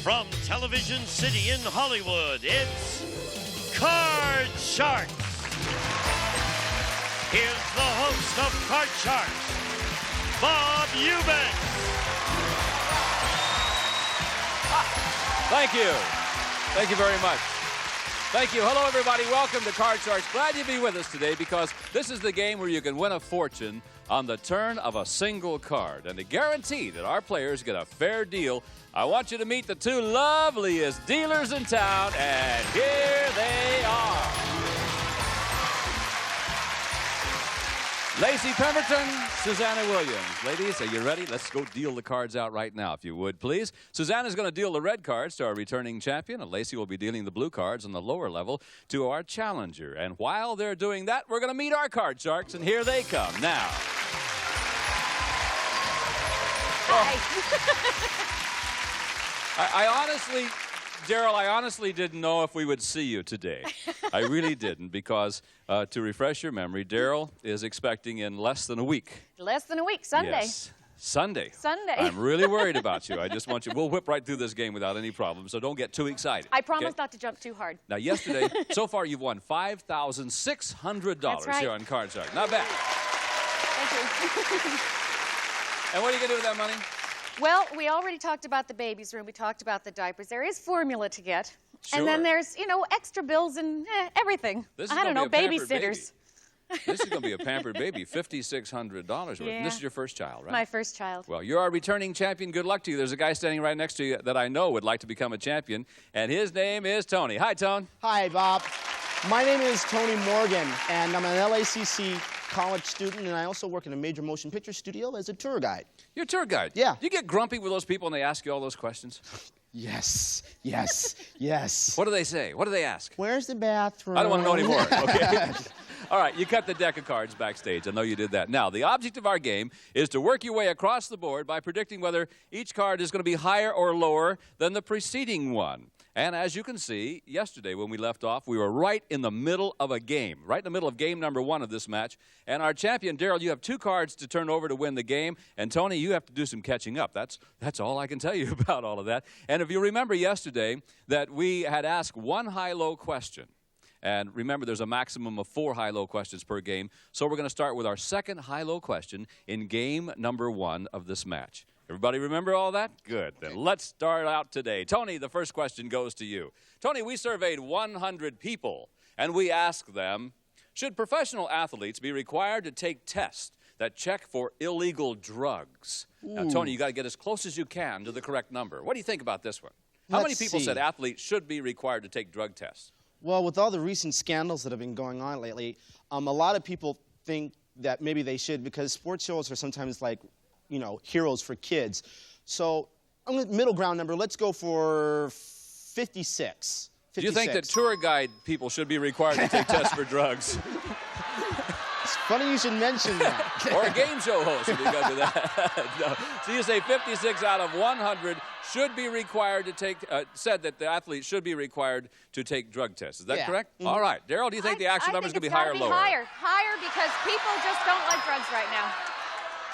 From Television City in Hollywood, it's Card Sharks. Here's the host of Card Sharks, Bob Eubanks. Thank you. Thank you very much. Thank you. Hello, everybody. Welcome to Card Sharks. Glad you be with us today because this is the game where you can win a fortune on the turn of a single card. And to guarantee that our players get a fair deal, I want you to meet the two loveliest dealers in town, and here they are. Lacey Pemberton, Susanna Williams. Ladies, are you ready? Let's go deal the cards out right now, if you would, please. Susanna's going to deal the red cards to our returning champion, and Lacey will be dealing the blue cards on the lower level to our challenger. And while they're doing that, we're going to meet our Card Sharks, and here they come now. I honestly, Daryl, I honestly didn't know if we would see you today. I really didn't, because to refresh your memory, Daryl is expecting in less than a week. Less than a week, Sunday. Yes. Sunday. Sunday. I'm really worried about you. I just want you, we'll whip right through this game without any problem, so don't get too excited. I promise not to jump too hard. Now, yesterday, so far you've won $5,600 here on Card Shark. Not bad. Thank you. And what are you going to do with that money? Well, we already talked about the baby's room. We talked about the diapers. There is formula to get. Sure. And then there's, you know, extra bills and everything. This is I don't know, babysitters. Baby. This is going to be a pampered baby. $5,600 worth. Yeah. And this is your first child, right? My first child. Well, you're our returning champion. Good luck to you. There's a guy standing right next to you that I know would like to become a champion, and his name is Tony. Hi, Tone. Hi, Bob. My name is Tony Morgan, and I'm an LACC college student, and I also work in a major motion picture studio as a tour guide. You're a tour guide? Yeah. Do you get grumpy with those people when they ask you all those questions? Yes, yes, yes. What do they say? What do they ask? Where's the bathroom? I don't want to know anymore, okay? All right, you cut the deck of cards backstage. I know you did that. Now, the object of our game is to work your way across the board by predicting whether each card is going to be higher or lower than the preceding one. And as you can see, yesterday when we left off, we were right in the middle of a game, right in the middle of game number 1 of this match. And our champion, Daryl, you have 2 cards to turn over to win the game. And Tony, you have to do some catching up. That's all I can tell you about all of that. And if you remember yesterday that we had asked 1 high-low question. And remember, there's a maximum of 4 high-low questions per game. So we're going to start with our second high-low question in game number 1 of this match. Everybody remember all that? Good. Then let's start out today. Tony, the first question goes to you. Tony, we surveyed 100 people, and we asked them, should professional athletes be required to take tests that check for illegal drugs? Now, Tony, you got to get as close as you can to the correct number. What do you think about this one? How many people said athletes should be required to take drug tests? Well, with all the recent scandals that have been going on lately, a lot of people think that maybe they should, because sports shows are sometimes like, you know, heroes for kids. So, middle ground number, let's go for 56. Do you think that tour guide people should be required to take tests for drugs? It's funny you should mention that. Or a game show host, if you go to that. No. So you say 56 out of 100 should be required to take, said that the athletes should be required to take drug tests. Is that correct? Mm-hmm. All right. Daryl, do you think the actual number is going to be higher or lower? Higher, because people just don't like drugs right now.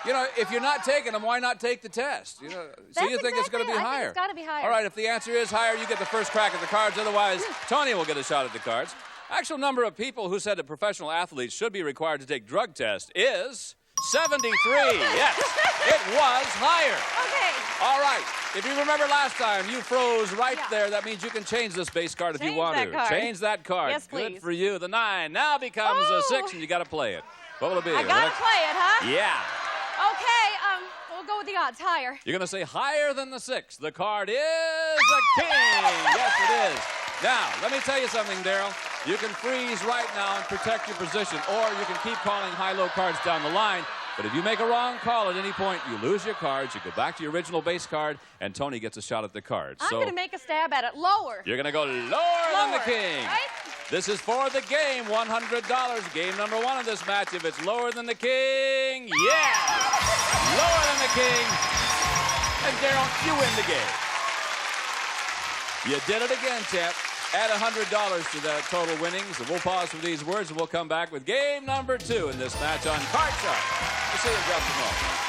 You know, if you're not taking them, why not take the test? You know, so you think it's going to be higher? I think it's got to be higher. All right, if the answer is higher, you get the first crack at the cards. Otherwise, Tony will get a shot at the cards. Actual number of people who said that professional athletes should be required to take drug tests is 73. Yes, it was higher. Okay. All right. If you remember last time, you froze right there. That means you can change this base card if you want to. Change that card. Yes, please. Good for you. The 9 now becomes a 6, and you got to play it. What will it be? I got to play it, huh? Yeah. Okay, we'll go with the odds higher. You're going to say higher than the 6. The card is a king. Yes, it is. Now, let me tell you something, Daryl. You can freeze right now and protect your position, or you can keep calling high-low cards down the line. But if you make a wrong call at any point, you lose your cards. You go back to your original base card, and Tony gets a shot at the cards. I'm going to make a stab at it. Lower. You're going to go lower than the king. Right? This is for the game, $100. Game number 1 of this match. If it's lower than the king, lower than the king. And Daryl, you win the game. You did it again, champ. Add $100 to the total winnings. And we'll pause for these words, and we'll come back with game number 2 in this match on Card Shark. We'll see you in just a moment.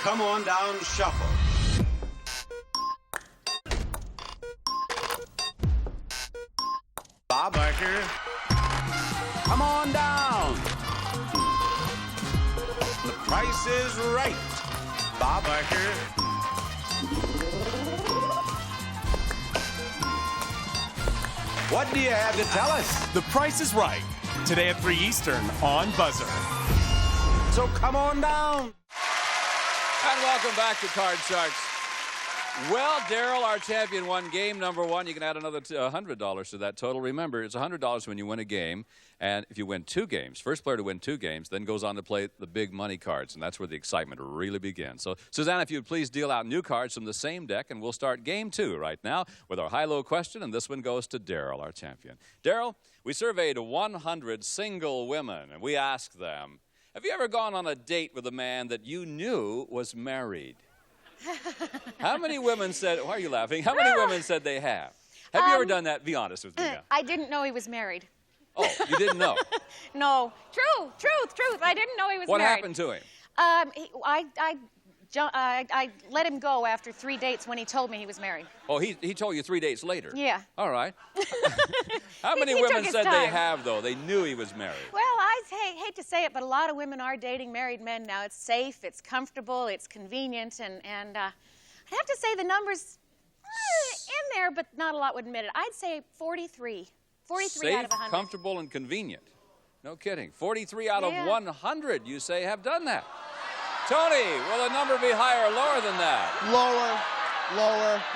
come on down shuffle. Bob Barker. Come on down. The Price is Right. Bob Barker. What do you have to tell us? The Price is Right. Today at 3 Eastern on BUZZR. So come on down. And welcome back to Card Sharks. Well, Daryl, our champion, won game number 1. You can add another $100 to that total. Remember, it's $100 when you win a game. And if you win 2 games, first player to win 2 games, then goes on to play the big money cards. And that's where the excitement really begins. So, Suzanne, if you would please deal out new cards from the same deck. And we'll start game 2 right now with our high-low question. And this one goes to Daryl, our champion. Daryl, we surveyed 100 single women. And we asked them, have you ever gone on a date with a man that you knew was married? How many women said, why are you laughing? How many women said they have? Have you ever done that? Be honest with me now. I didn't know he was married. Oh, you didn't know? No. Truth. I didn't know he was What married. happened to him? I let him go after 3 dates when he told me he was married. Oh, he told you 3 dates later? Yeah. All right. How many He took women his said they time. have, though? They knew he was married. Well, I hate to say it, but a lot of women are dating married men now. It's safe, it's comfortable, it's convenient, and I have to say the numbers in there, but not a lot would admit it. I'd say 43. 43 Safe, out of 100. comfortable, and convenient. No kidding. 43 out Yeah. of 100, you say, have done that. Tony, will the number be higher or lower than that? Lower.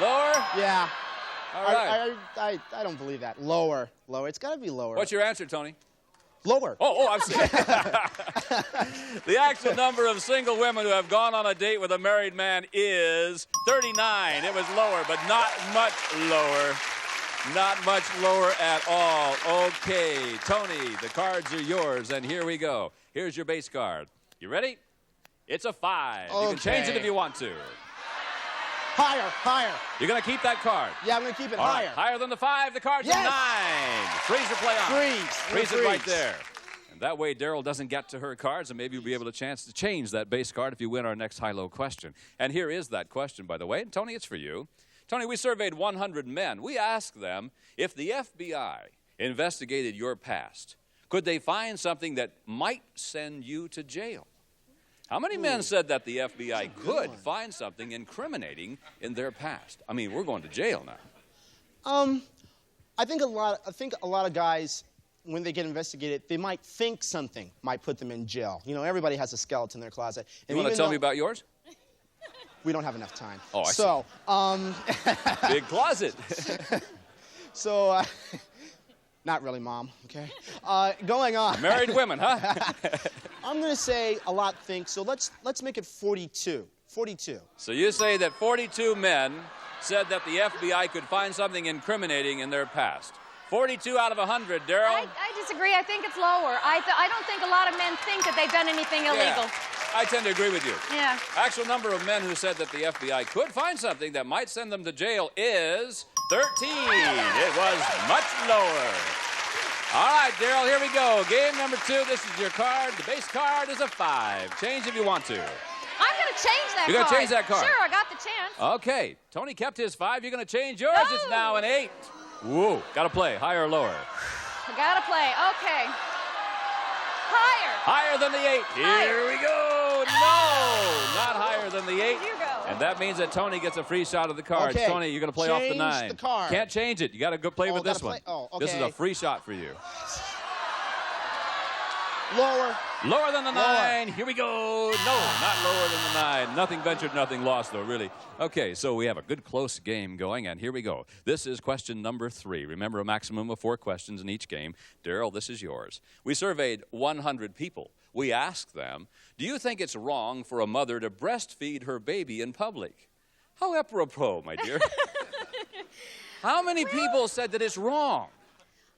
Lower? Yeah. All right. I don't believe that. Lower. It's got to be lower. What's your answer, Tony? Lower. Oh, I'm sorry. The actual number of single women who have gone on a date with a married man is 39. It was lower, but not much lower. Not much lower at all. Okay, Tony, the cards are yours, and here we go. Here's your base card. You ready? It's a 5. You can change it if you want to. Higher. You're going to keep that card. Yeah, I'm going to keep it All higher. right, higher than the 5. The card's a 9. Freeze or play on. Freeze it right there. And that way, Daryl doesn't get to her cards, and maybe you'll be able to chance to change that base card if you win our next high-low question. And here is that question, by the way. And Tony, it's for you. Tony, we surveyed 100 men. We asked them, if the FBI investigated your past, could they find something that might send you to jail? How many men said that the FBI could find something incriminating in their past? I mean, we're going to jail now. I think a lot of guys, when they get investigated, they might think something might put them in jail. You know, everybody has a skeleton in their closet. You want to tell me about yours? We don't have enough time. Oh, I see. Big closet. So, not really, Mom, okay? Going on. Married women, huh? I'm going to say a lot think, so let's make it 42. 42. So you say that 42 men said that the FBI could find something incriminating in their past. 42 out of 100, Daryl? I disagree. I think it's lower. I don't think a lot of men think that they've done anything illegal. Yeah, I tend to agree with you. Yeah. Actual number of men who said that the FBI could find something that might send them to jail is 13. It was much lower. All right, Daryl, here we go. Game number 2. This is your card. The base card is a 5. Change if you want to. I'm going to change that card. You're going to change that card? Sure, I got the chance. Okay. Tony kept his 5. You're going to change yours. No. It's now an 8. Whoa. Got to play. Higher or lower? I got to play. Okay. Higher. Higher than the 8. Here we go. No, not higher than the 8. You go. And that means that Tony gets a free shot of the cards. Okay. Tony, you're going to play off the Change 9. the card. Can't change it. You got to go play with this one. Oh, okay. This is a free shot for you. Lower. Lower than the 9. Here we go. No, not lower than the 9. Nothing ventured, nothing lost, though, really. Okay, so we have a good close game going, and here we go. This is question number 3. Remember, a maximum of 4 questions in each game. Daryl, this is yours. We surveyed 100 people. We asked them, do you think it's wrong for a mother to breastfeed her baby in public? How apropos, my dear. How many people said that it's wrong?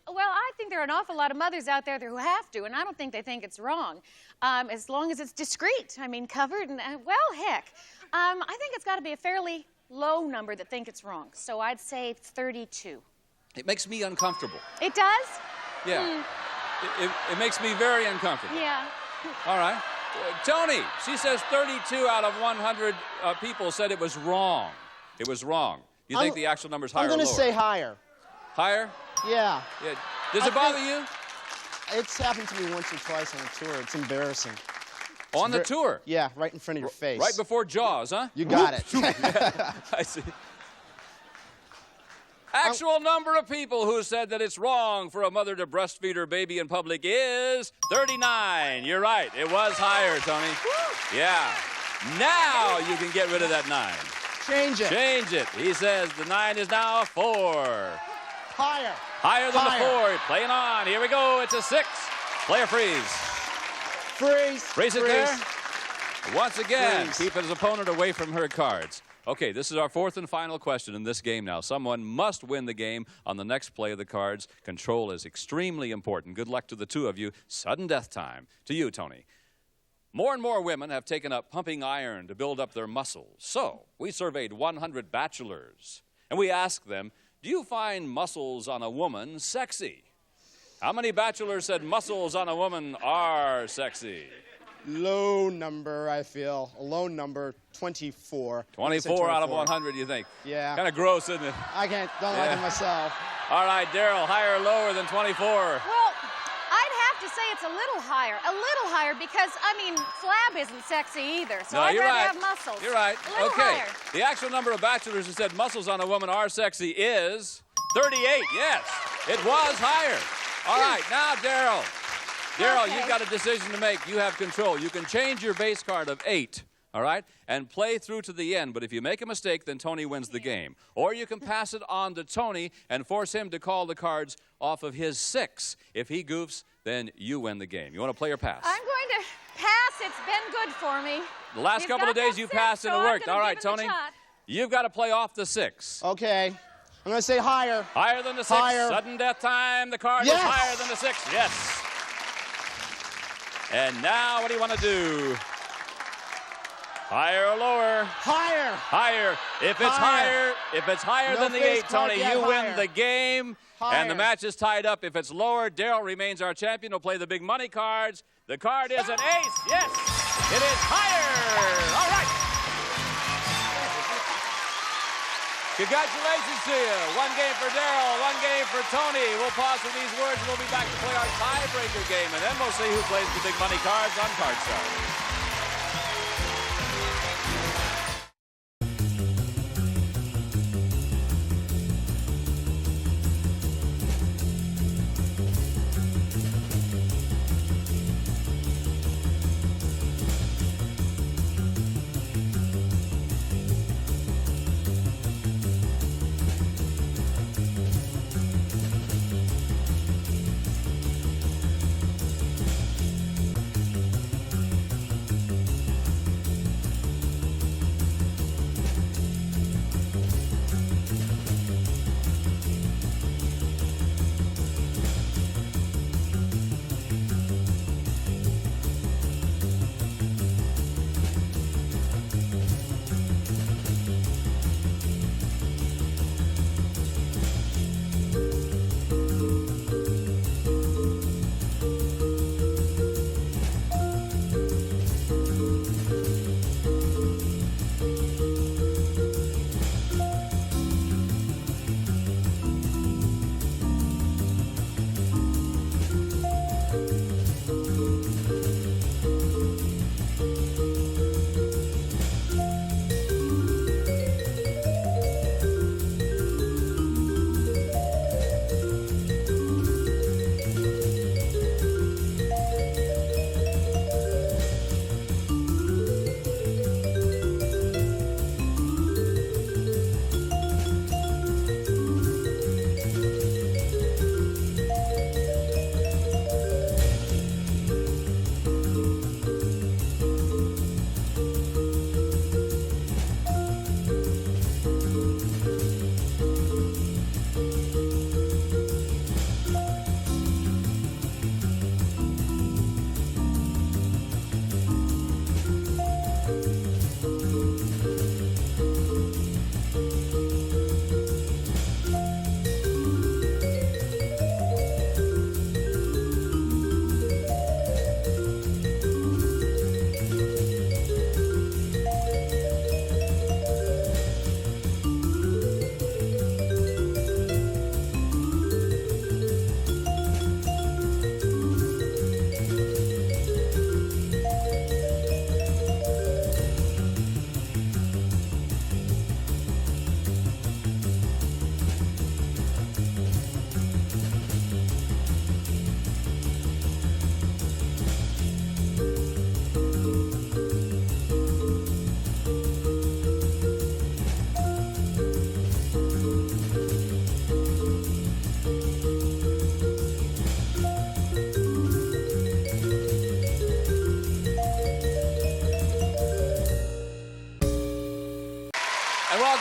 Well, I think there are an awful lot of mothers out there who have to, and I don't think they think it's wrong, as long as it's discreet. I mean, covered, and well, heck. I think it's got to be a fairly low number that think it's wrong, so I'd say 32. It makes me uncomfortable. It does? Yeah. It makes me very uncomfortable. Yeah. All right. Tony, she says 32 out of 100 people said it was wrong. It was wrong. You think the actual number's higher or I'm lower? going to say higher. Higher? Yeah. Yeah. Does it bother you? It's happened to me once or twice on a tour. It's embarrassing. On the tour? Yeah, right in front of your face. Right before Jaws, huh? You got it. I see. Actual number of people who said that it's wrong for a mother to breastfeed her baby in public is 39. You're right. It was higher, Tony. Yeah. Now you can get rid of that 9. Change it. Change it. He says the 9 is now a 4. Higher. Higher than Higher. the 4. Playing on. Here we go. It's a 6. Player freeze. Freeze. Freeze it there. Once again, Freeze. keep his opponent away from her cards. Okay, this is our 4th and final question in this game now. Someone must win the game on the next play of the cards. Control is extremely important. Good luck to the two of you. Sudden death time. To you, Tony. More and more women have taken up pumping iron to build up their muscles. So, we surveyed 100 bachelors, and we asked them, do you find muscles on a woman sexy? How many bachelors said muscles on a woman are sexy? Low number, I feel. A low number, 24. 24 out of 100, you think? Yeah. Kind of gross, isn't it? I don't like it myself. All right, Daryl, higher or lower than 24? Well, I'd have to say it's a little higher because, I mean, flab isn't sexy either, so No, I'd you're rather right. have muscles. You're right. A little Okay. higher. The actual number of bachelors who said muscles on a woman are sexy is 38. Yes, it was higher. All right, now, Daryl. Daryl, Okay. you've got a decision to make. You have control. You can change your base card of 8, all right, and play through to the end. But if you make a mistake, then Tony wins the game. Or you can pass it on to Tony and force him to call the cards off of his 6. If he goofs, then you win the game. You want to play or pass? I'm going to pass. It's been good for me. The last You've couple got of days that you six, passed and so it I'm worked. gonna All right, give it a Tony, shot. you've got to play off the 6. Okay. I'm going to say higher. Higher than the 6. Higher. Sudden death time. The card Yes. is higher than the 6. Yes. And now what do you want to do? Higher or lower? Higher. Higher. If it's Higher. higher No than the face 8, card Tony, yet, you win higher. the game. And the Higher. match is tied up. If it's lower, Daryl remains our champion. He'll play the big money cards. The card is an ace. Yes, it is higher. All right. Congratulations to you. 1 game for Daryl, 1 game for Tony. We'll pause for these words. We'll be back to play our tiebreaker game, and then we'll see who plays the big money cards on Card Star.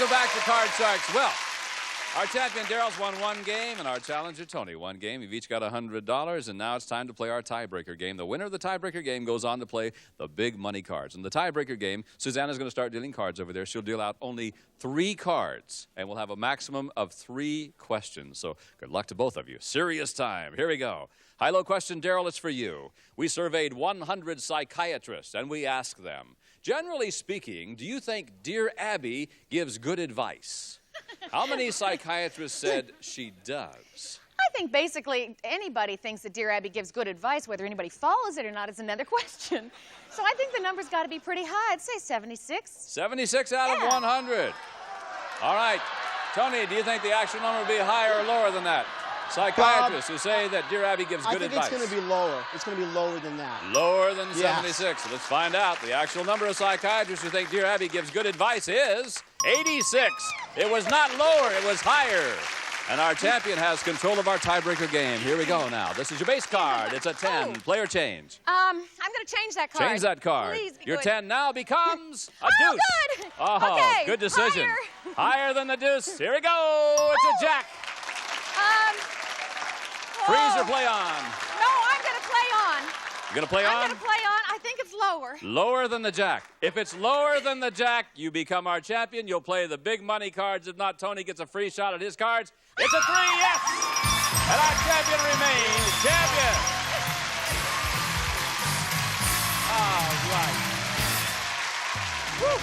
Welcome back to Card Sharks. Well, our champion Daryl's won one game, and our challenger Tony one game. You've each got $100, and now it's time to play our tiebreaker game. The winner of the tiebreaker game goes on to play the big money cards. In the tiebreaker game, Susanna's going to start dealing cards over there. She'll deal out only 3 cards, and we'll have a maximum of 3 questions. So good luck to both of you. Serious time. Here we go. High-low question, Daryl, it's for you. We surveyed 100 psychiatrists, and we asked them, generally speaking, do you think Dear Abby gives good advice? How many psychiatrists said she does? I think basically anybody thinks that Dear Abby gives good advice. Whether anybody follows it or not is another question. So I think the number's got to be pretty high. I'd say 76. 76 out of 100. All right. Tony, do you think the actual number will be higher or lower than that? Psychiatrists who say that Dear Abby gives good advice. I think it's going to be lower. It's going to be lower than that. Lower than 76. So let's find out. The actual number of psychiatrists who think Dear Abby gives good advice is 86. It was not lower, it was higher. And our champion has control of our tiebreaker game. Here we go now. This is your base card. It's a 10. Player change. I'm going to change that card. Change that card. Please be your good. 10 now becomes a Oh, deuce. good. Oh, Okay, good decision. higher. Higher than the deuce. Here we go. It's a jack. Freeze or play on? No, I'm going to play on. You're going to play I'm on? going to play on. I think it's lower. Lower than the jack. If it's lower than the jack, you become our champion. You'll play the big money cards. If not, Tony gets a free shot at his cards. It's a 3, yes! And our champion remains champion. All right. Woo.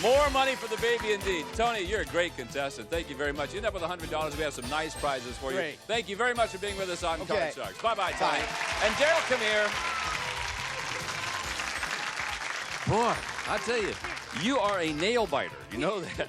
More money for the baby indeed. Tony, you're a great contestant. Thank you very much. You end up with $100. We have some nice prizes for you. Great. Thank you very much for being with us on Card Sharks. Bye-bye, Tony. Bye. And Daryl, come here. Boy, I tell you, you are a nail biter. You know that.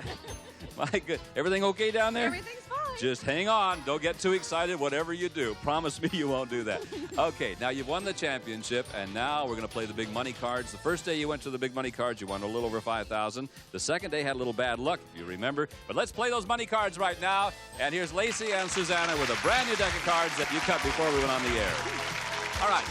My good. Everything okay down there? Everything's fine. Just hang on. Don't get too excited, whatever you do. Promise me you won't do that. Okay, now you've won the championship, and now we're going to play the big money cards. The first day you went to the big money cards, you won a little over $5,000. The second day had a little bad luck, if you remember. But let's play those money cards right now. And here's Lacey and Susanna with a brand new deck of cards that you cut before we went on the air. All right.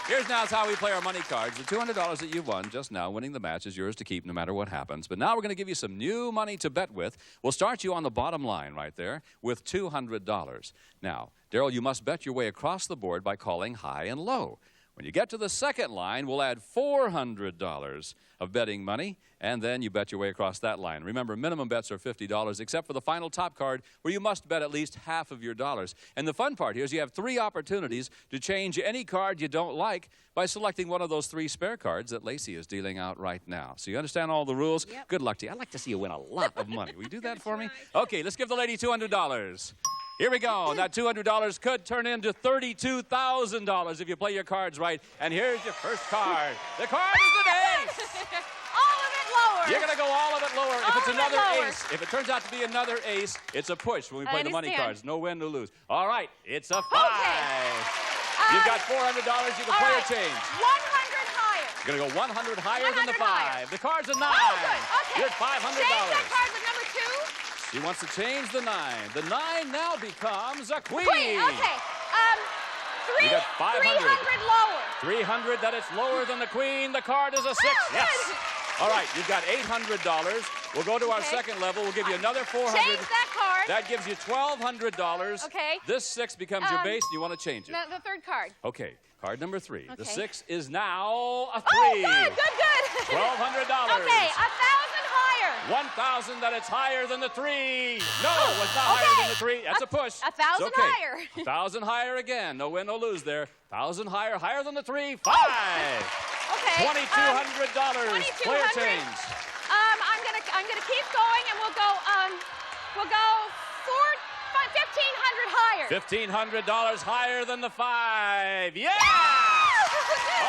Here's now how we play our money cards. The $200 that you've won just now, winning the match, is yours to keep no matter what happens. But now we're going to give you some new money to bet with. We'll start you on the bottom line right there with $200. Now, Daryl, you must bet your way across the board by calling high and low. When you get to the second line, we'll add $400 of betting money, and then you bet your way across that line. Remember, minimum bets are $50, except for the final top card, where you must bet at least half of your dollars. And the fun part here is you have 3 opportunities to change any card you don't like by selecting one of those 3 spare cards that Lacey is dealing out right now. So you understand all the rules? Yep. Good luck to you. I'd like to see you win a lot of money. Will you do that for me? Okay, let's give the lady $200. Here we go. And that $200 could turn into $32,000 if you play your cards right. And here's your first card. The card is an ace. All of it lower. You're going to go all of it lower. If All it's of it another lower. ace, if it turns out to be another ace, it's a push when we play the money understand. cards. No win, no lose. All right, it's a 5. Okay. You've got $400. You can All play right. a change. 100 higher. You're going to go 100 higher than the 100 5. higher. The card's a 9. Oh, good. Okay. You're at $500. Change that card with number 2. She wants to change the 9. The 9 now becomes a queen. Queen. Okay. You got 500. 300 lower. 300, that is lower than the queen. The card is a 6. Yes. good. All right, you've got $800. We'll go to our second level. We'll give you another 400. Change that card. That gives you $1,200. Okay. This 6 becomes your base, and you want to change it. The third card. Okay, card number 3. The Okay. 6 is now a 3. Oh, good. $1,200. Okay, 1,000 higher. 1,000, that it's higher than the 3. No, it's not higher than the 3. That's a push. 1,000 It's okay. higher. 1,000 higher again. No win, no lose there. 1,000 higher, higher than the 3. 5. Okay. $2,200. Player change. I'm gonna keep going, and we'll go $1,500 higher. $1,500 higher than the 5. Yeah! All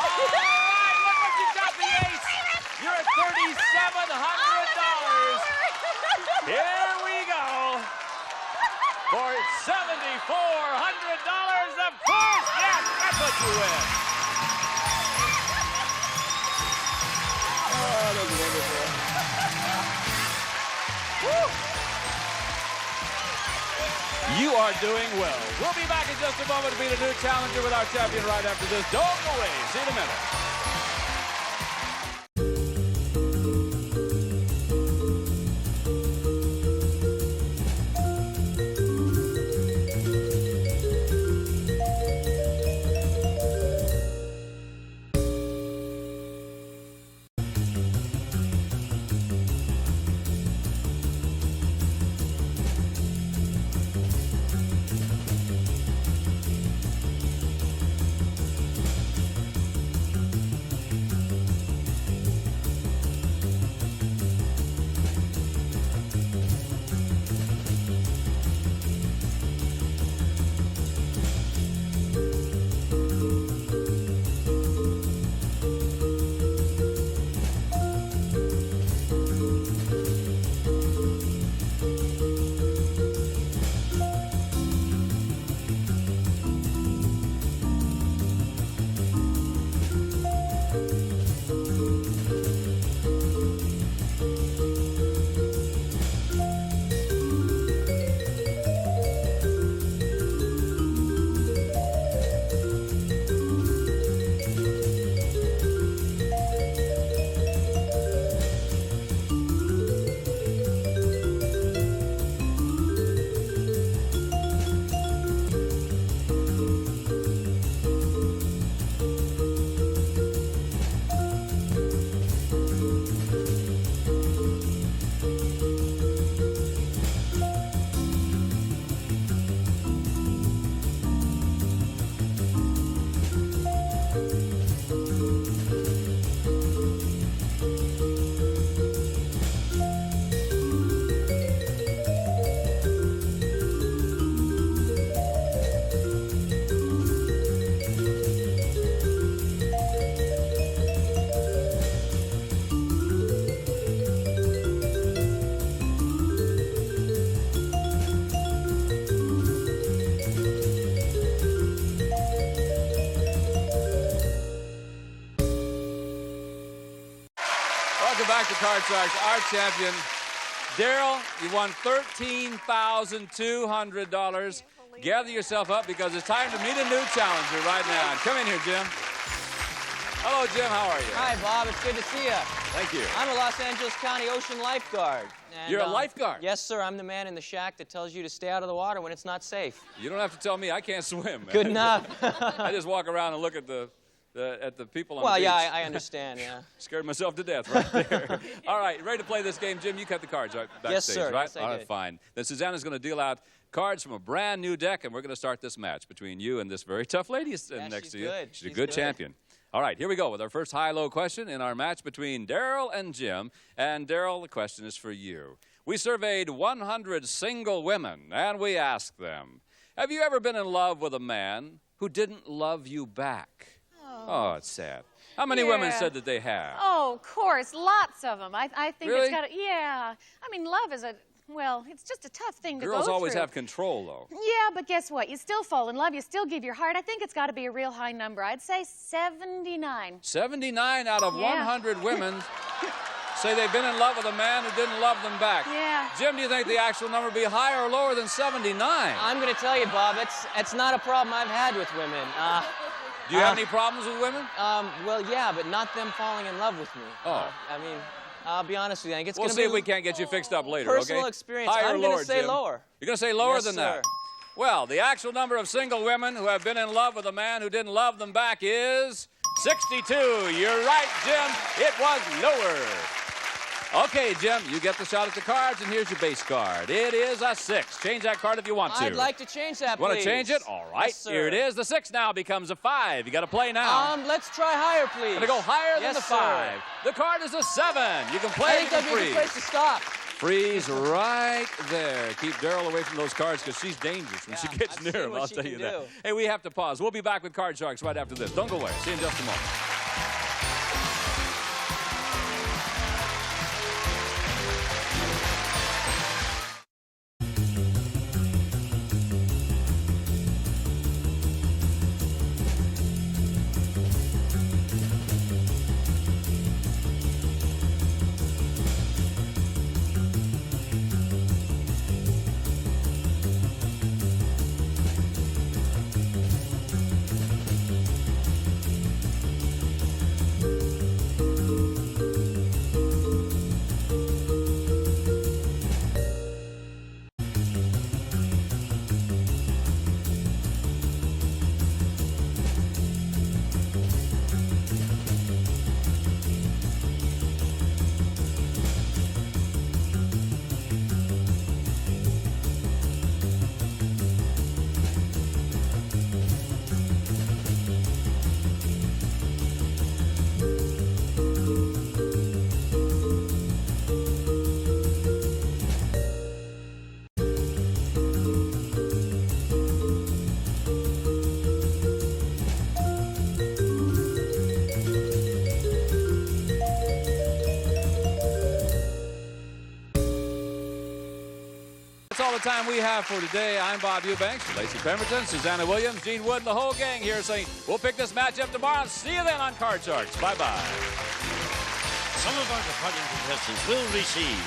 right, look what you got, the ace. You're at $3,700. Here we go. For $7,400, of course. Yes, that's what you win. Oh, that's wonderful. You are doing well. We'll be back in just a moment to meet a new challenger with our champion right after this. Don't go away. See you in a minute. back to Card Sharks, our champion. Daryl, you won $13,200. Gather yourself up because it's time to meet a new challenger right now. Come in here, Jim. Hello, Jim. How are you? Hi, Bob. It's good to see you. Thank you. I'm a Los Angeles County Ocean lifeguard. And, You're a lifeguard? Yes, sir. I'm the man in the shack that tells you to stay out of the water when it's not safe. You don't have to tell me. I can't swim. Good enough. I just walk around and look at the people on the Well, beach. yeah, I understand, yeah. Scared myself to death right there. All right, ready to play this game, Jim? You cut the cards right backstage, Yes, sir. right? Yes, I All right, did. fine. Then Susanna's going to deal out cards from a brand new deck, and we're going to start this match between you and this very tough lady sitting next she's to you. good. She's a She's good good. champion. All right, here we go with our first high-low question in our match between Daryl and Jim. And Daryl, the question is for you. We surveyed 100 single women, and we asked them, have you ever been in love with a man who didn't love you back? Oh, it's sad. How many women Yeah. said that they have? Oh, of course, lots of them. I think Really? it's got to, yeah. I mean, love is well, it's just a tough thing to go through. Girls always have control, though. Yeah, but guess what? You still fall in love. You still give your heart. I think it's got to be a real high number. I'd say 79. 79 out of Yeah. 100 women say they've been in love with a man who didn't love them back. Yeah. Jim, do you think the actual number be higher or lower than 79? I'm going to tell you, Bob, it's not a problem I've had with women. Do you have any problems with women? Well, yeah, but not them falling in love with me. Oh. I mean, I'll be honest with you. I think it's We'll going to see be if we can't get you fixed up later, personal okay? experience. Higher I'm or going lower, to say Jim? lower. You're going to say lower Yes, than sir. that? Well, the actual number of single women who have been in love with a man who didn't love them back is 62. You're right, Jim. It was lower. Okay, Jim, you get the shot at the cards, and here's your base card. It is a 6. Change that card if you want to. I'd like to change that, Want please. to change it? All right, Yes, sir. here it is. The 6 now becomes a 5. You got to play now. Let's try higher, please. Gonna go higher than Yes, the sir. 5. The card is a 7. You can play I it, think you that'd can be a good place freeze. to stop. Freeze right there. Keep Daryl away from those cards because she's dangerous when Yeah, she gets I've near seen him. what I'll she tell can you that. do. Hey, we have to pause. We'll be back with Card Sharks right after this. Don't go away. See you in just a moment. That's all the time we have for today. I'm Bob Eubanks, Lacey Pemberton, Susanna Williams, Gene Wood, and the whole gang here saying we'll pick this match up tomorrow. See you then on Card Sharks. Bye-bye. Some of our departing contestants will receive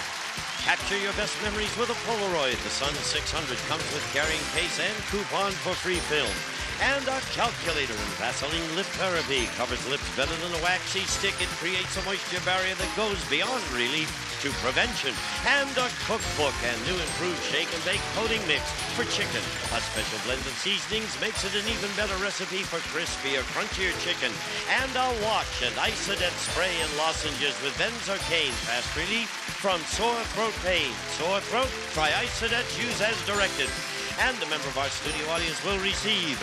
Capture Your Best Memories with a Polaroid. The Sun 600 comes with carrying case and coupon for free film. And a calculator and Vaseline lip therapy covers lips better than a waxy stick. It creates a moisture barrier that goes beyond relief to prevention. And a cookbook and new improved shake and bake coating mix for chicken. A special blend of seasonings makes it an even better recipe for crispier, crunchier chicken. And a watch and Isodent spray and lozenges with benzocaine fast relief from sore throat pain. Sore throat? Try Isodent. Use as directed. And a member of our studio audience will receive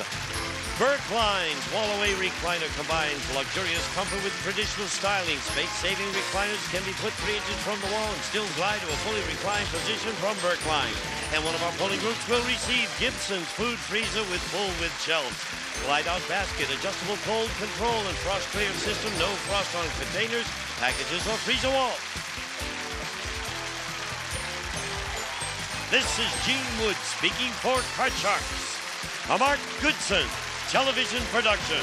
Berkline's Wall-Away Recliner combines luxurious comfort with traditional styling. Space-saving recliners can be put 3 inches from the wall and still glide to a fully reclined position from Berkline. And one of our polling groups will receive Gibson's food freezer with full-width shelves. Glide-out basket, adjustable cold control, and frost-clear system. No frost on containers, packages, or freezer walls. This is Gene Wood speaking for Card Sharks, a Mark Goodson television production.